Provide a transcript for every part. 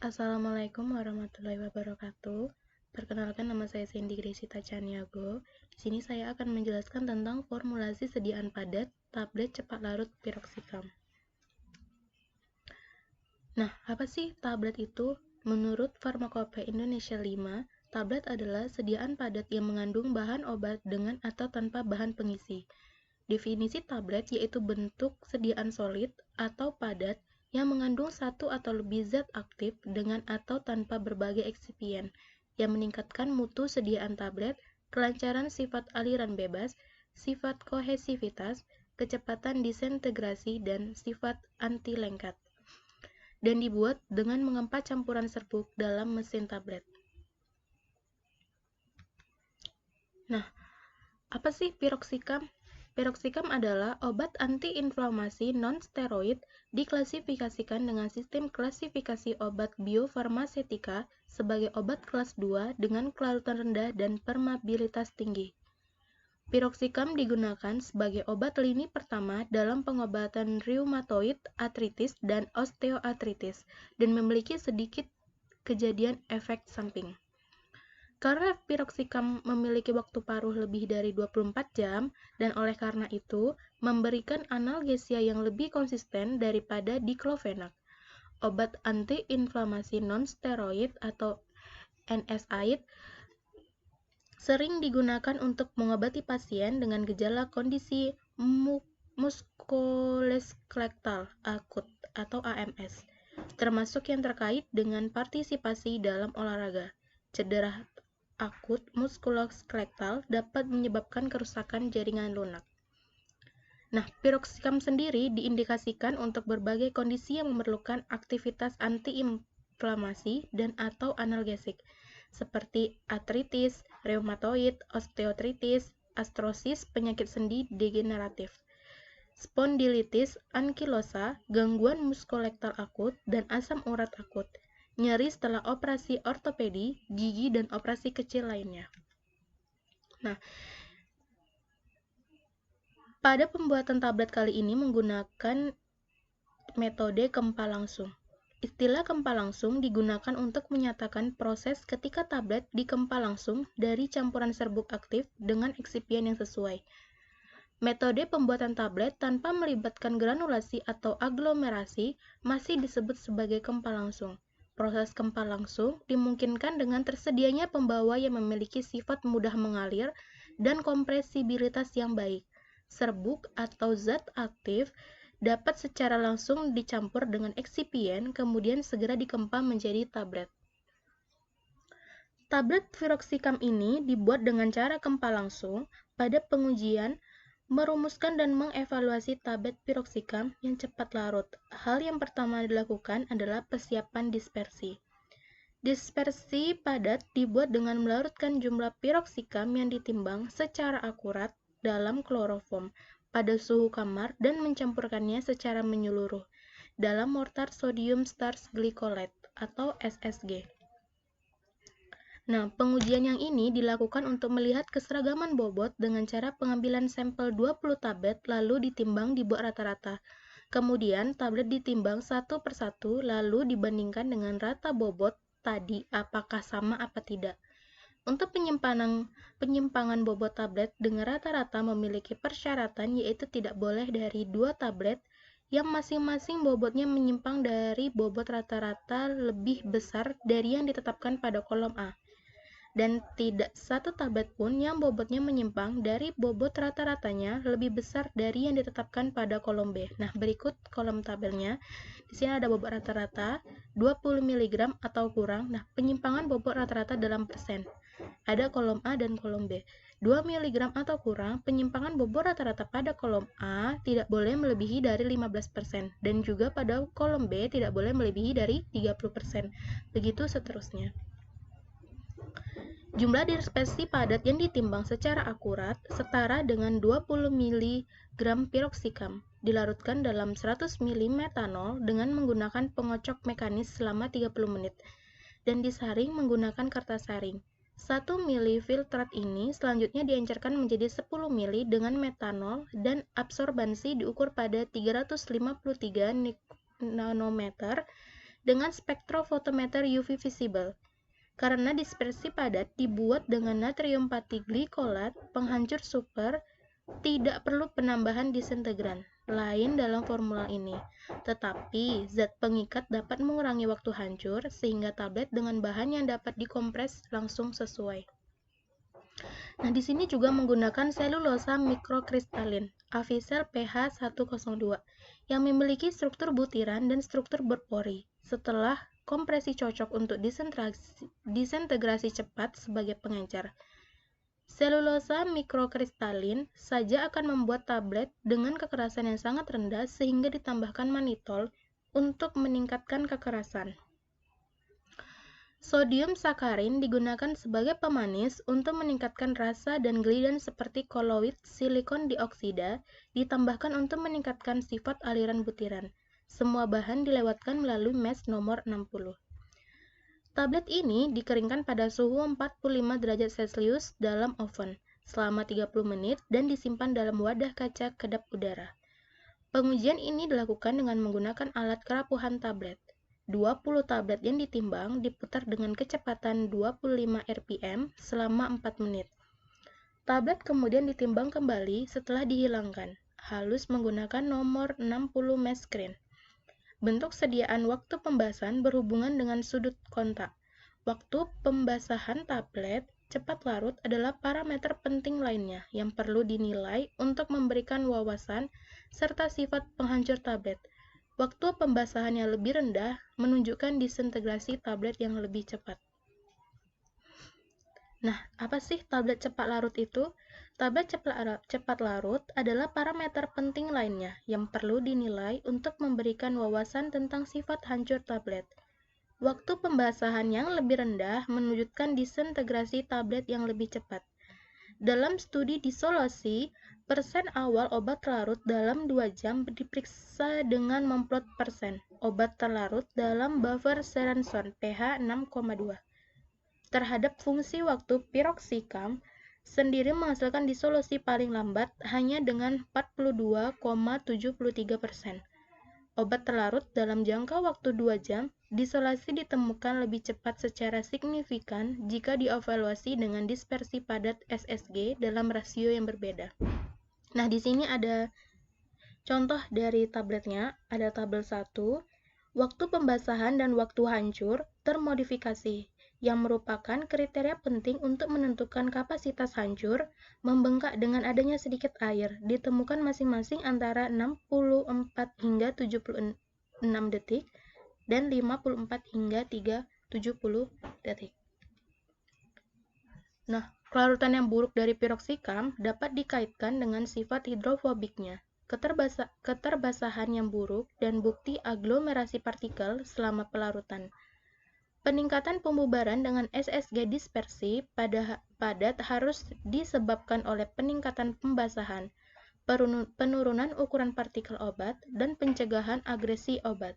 Assalamualaikum warahmatullahi wabarakatuh. Perkenalkan, nama saya Cindy Gresita Caniago. Di sini saya akan menjelaskan tentang formulasi sediaan padat tablet cepat larut piroxicam. Nah, apa sih tablet itu? Menurut Farmakopeia Indonesia 5, tablet adalah sediaan padat yang mengandung bahan obat dengan atau tanpa bahan pengisi. Definisi tablet yaitu bentuk sediaan solid atau padat yang mengandung satu atau lebih zat aktif dengan atau tanpa berbagai eksipien, yang meningkatkan mutu sediaan tablet, kelancaran sifat aliran bebas, sifat kohesivitas, kecepatan disintegrasi, dan sifat anti-lengket, dan dibuat dengan mengempa campuran serbuk dalam mesin tablet. Nah, apa sih piroxicam? Piroxicam adalah obat antiinflamasi non-steroid diklasifikasikan dengan sistem klasifikasi obat biofarmasetika sebagai obat kelas 2 dengan kelarutan rendah dan permeabilitas tinggi. Piroxicam digunakan sebagai obat lini pertama dalam pengobatan reumatoid artritis dan osteoartritis dan memiliki sedikit kejadian efek samping. Karena piroxicam memiliki waktu paruh lebih dari 24 jam, dan oleh karena itu, memberikan analgesia yang lebih konsisten daripada diklofenak. Obat antiinflamasi non-steroid atau NSAID sering digunakan untuk mengobati pasien dengan gejala kondisi muskuloskeletal akut atau AMS, termasuk yang terkait dengan partisipasi dalam olahraga. Cedera akut muskuloskeletal dapat menyebabkan kerusakan jaringan lunak. Nah, piroxicam sendiri diindikasikan untuk berbagai kondisi yang memerlukan aktivitas antiinflamasi dan atau analgesik, seperti artritis, reumatoid, osteoartritis, artrosis, penyakit sendi degeneratif, spondilitis ankilosa, gangguan muskuloskeletal akut, dan asam urat akut, nyeri setelah operasi ortopedi, gigi, dan operasi kecil lainnya. Nah, pada pembuatan tablet kali ini menggunakan metode kempa langsung. Istilah kempa langsung digunakan untuk menyatakan proses ketika tablet dikempa langsung dari campuran serbuk aktif dengan eksipien yang sesuai. Metode pembuatan tablet tanpa melibatkan granulasi atau aglomerasi masih disebut sebagai kempa langsung. Proses kempa langsung dimungkinkan dengan tersedianya pembawa yang memiliki sifat mudah mengalir dan kompresibilitas yang baik. Serbuk atau zat aktif dapat secara langsung dicampur dengan eksipien, kemudian segera dikempa menjadi tablet. Tablet piroxicam ini dibuat dengan cara kempa langsung. Pada pengujian, merumuskan dan mengevaluasi tablet piroxicam yang cepat larut. Hal yang pertama dilakukan adalah persiapan dispersi. Dispersi padat dibuat dengan melarutkan jumlah piroxicam yang ditimbang secara akurat dalam kloroform pada suhu kamar dan mencampurkannya secara menyeluruh dalam mortar sodium starch glycolate atau SSG. Nah, pengujian yang ini dilakukan untuk melihat keseragaman bobot dengan cara pengambilan sampel 20 tablet lalu ditimbang dibuat rata-rata. Kemudian, tablet ditimbang satu persatu lalu dibandingkan dengan rata bobot tadi apakah sama apa tidak. Untuk penyimpangan bobot tablet dengan rata-rata memiliki persyaratan yaitu tidak boleh dari 2 tablet yang masing-masing bobotnya menyimpang dari bobot rata-rata lebih besar dari yang ditetapkan pada kolom A, dan tidak satu tablet pun yang bobotnya menyimpang dari bobot rata-ratanya lebih besar dari yang ditetapkan pada kolom B. Nah, berikut kolom tabelnya. Di sini ada bobot rata-rata 20 mg atau kurang. Nah, penyimpangan bobot rata-rata dalam persen. Ada kolom A dan kolom B. 2 mg atau kurang, penyimpangan bobot rata-rata pada kolom A tidak boleh melebihi dari 15%, dan juga pada kolom B tidak boleh melebihi dari 30%. Begitu seterusnya. Jumlah dispersi padat yang ditimbang secara akurat setara dengan 20 mg piroxicam dilarutkan dalam 100 ml metanol dengan menggunakan pengocok mekanis selama 30 menit dan disaring menggunakan kertas saring. 1 ml filtrat ini selanjutnya diencerkan menjadi 10 ml dengan metanol dan absorbansi diukur pada 353 nanometer dengan spektrofotometer UV visible. Karena dispersi padat dibuat dengan natrium patiglikolat, penghancur super, tidak perlu penambahan disintegran lain dalam formula ini. Tetapi, zat pengikat dapat mengurangi waktu hancur sehingga tablet dengan bahan yang dapat dikompres langsung sesuai. Nah, di sini juga menggunakan selulosa mikrokristalin, Avicel PH 102, yang memiliki struktur butiran dan struktur berpori. Setelah kompresi cocok untuk disintegrasi cepat sebagai pengencer. Selulosa mikrokristalin saja akan membuat tablet dengan kekerasan yang sangat rendah sehingga ditambahkan manitol untuk meningkatkan kekerasan. Sodium sakarin digunakan sebagai pemanis untuk meningkatkan rasa dan glidan seperti koloid silikon dioksida ditambahkan untuk meningkatkan sifat aliran butiran. Semua bahan dilewatkan melalui mesh nomor 60. Tablet ini dikeringkan pada suhu 45 derajat Celcius dalam oven selama 30 menit dan disimpan dalam wadah kaca kedap udara. Pengujian ini dilakukan dengan menggunakan alat kerapuhan tablet. 20 tablet yang ditimbang diputar dengan kecepatan 25 rpm selama 4 menit. Tablet kemudian ditimbang kembali setelah dihilangkan, halus menggunakan nomor 60 mesh screen. Bentuk sediaan waktu pembasahan berhubungan dengan sudut kontak. Waktu pembasahan tablet cepat larut adalah parameter penting lainnya yang perlu dinilai untuk memberikan wawasan serta sifat penghancur tablet. Waktu pembasahan yang lebih rendah menunjukkan disintegrasi tablet yang lebih cepat. Nah, apa sih tablet cepat larut itu? Tablet cepat larut adalah parameter penting lainnya yang perlu dinilai untuk memberikan wawasan tentang sifat hancur tablet. Waktu pembasahan yang lebih rendah menunjukkan disintegrasi tablet yang lebih cepat. Dalam studi disolusi, persen awal obat terlarut dalam 2 jam diperiksa dengan memplot persen obat terlarut dalam buffer Sorenson pH 6,2 terhadap fungsi waktu piroxicam sendiri menghasilkan disolusi paling lambat hanya dengan 42,73%. Obat terlarut dalam jangka waktu 2 jam, disolusi ditemukan lebih cepat secara signifikan jika dievaluasi dengan dispersi padat SSG dalam rasio yang berbeda. Nah, di sini ada contoh dari tabletnya, ada tabel 1, waktu pembasahan dan waktu hancur termodifikasi, yang merupakan kriteria penting untuk menentukan kapasitas hancur membengkak dengan adanya sedikit air, ditemukan masing-masing antara 64 hingga 76 detik dan 54 hingga 70 detik. Nah, kelarutan yang buruk dari piroxicam dapat dikaitkan dengan sifat hidrofobiknya, keterbasahan yang buruk, dan bukti aglomerasi partikel selama pelarutan. Peningkatan pembubaran dengan SSG dispersi padat harus disebabkan oleh peningkatan pembasahan, penurunan ukuran partikel obat, dan pencegahan agresi obat.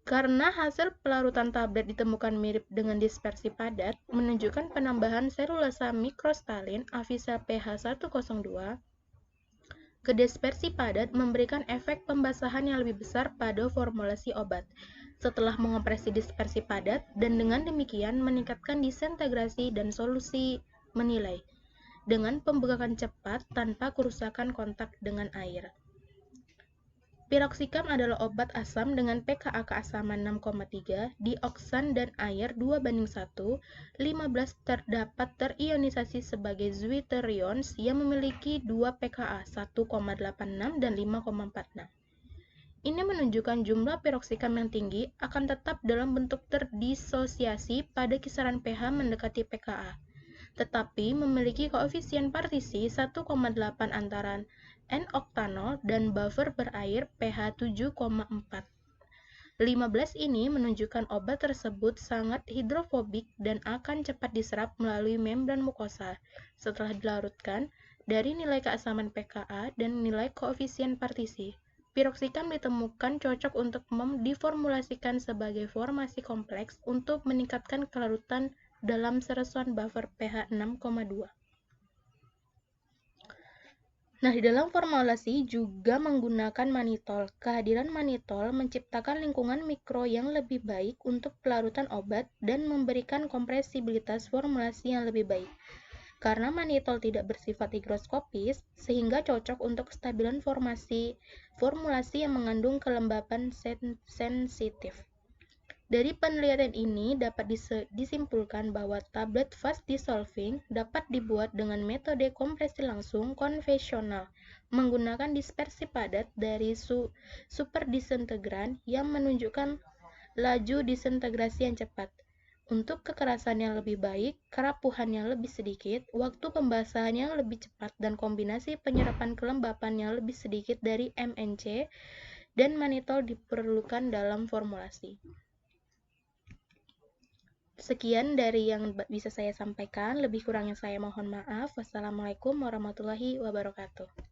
Karena hasil pelarutan tablet ditemukan mirip dengan dispersi padat, menunjukkan penambahan selulosa mikrostalin Avicel PH 102 ke dispersi padat memberikan efek pembasahan yang lebih besar pada formulasi obat setelah mengopresi dispersi padat, dan dengan demikian meningkatkan disintegrasi dan solusi menilai dengan pembengkakan cepat tanpa kerusakan kontak dengan air. Piroxicam adalah obat asam dengan pKa keasaman 6,3, dioksan dan air 2:1, 15 terdapat terionisasi sebagai zwitterions yang memiliki 2 pKa 1,86 dan 5,46. Ini menunjukkan jumlah piroxicam yang tinggi akan tetap dalam bentuk terdisosiasi pada kisaran pH mendekati pKa, tetapi memiliki koefisien partisi 1,8 antara N-oktanol dan buffer berair pH 7,4. 15 ini menunjukkan obat tersebut sangat hidrofobik dan akan cepat diserap melalui membran mukosa setelah dilarutkan. Dari nilai keasaman pKa dan nilai koefisien partisi, piroxicam ditemukan cocok untuk diformulasikan sebagai formasi kompleks untuk meningkatkan kelarutan dalam seresuan buffer pH 6,2. Nah, di dalam formulasi juga menggunakan manitol. Kehadiran manitol menciptakan lingkungan mikro yang lebih baik untuk pelarutan obat dan memberikan kompresibilitas formulasi yang lebih baik. Karena manitol tidak bersifat higroskopis, sehingga cocok untuk kestabilan formulasi yang mengandung kelembapan sensitif. Dari penelitian ini dapat disimpulkan bahwa tablet fast dissolving dapat dibuat dengan metode kompresi langsung konvensional menggunakan dispersi padat dari superdisintegran yang menunjukkan laju disintegrasi yang cepat. Untuk kekerasan yang lebih baik, kerapuhan yang lebih sedikit, waktu pembasahan yang lebih cepat, dan kombinasi penyerapan kelembapan yang lebih sedikit dari MNC dan manitol diperlukan dalam formulasi. Sekian dari yang bisa saya sampaikan, lebih kurangnya saya mohon maaf. Wassalamualaikum warahmatullahi wabarakatuh.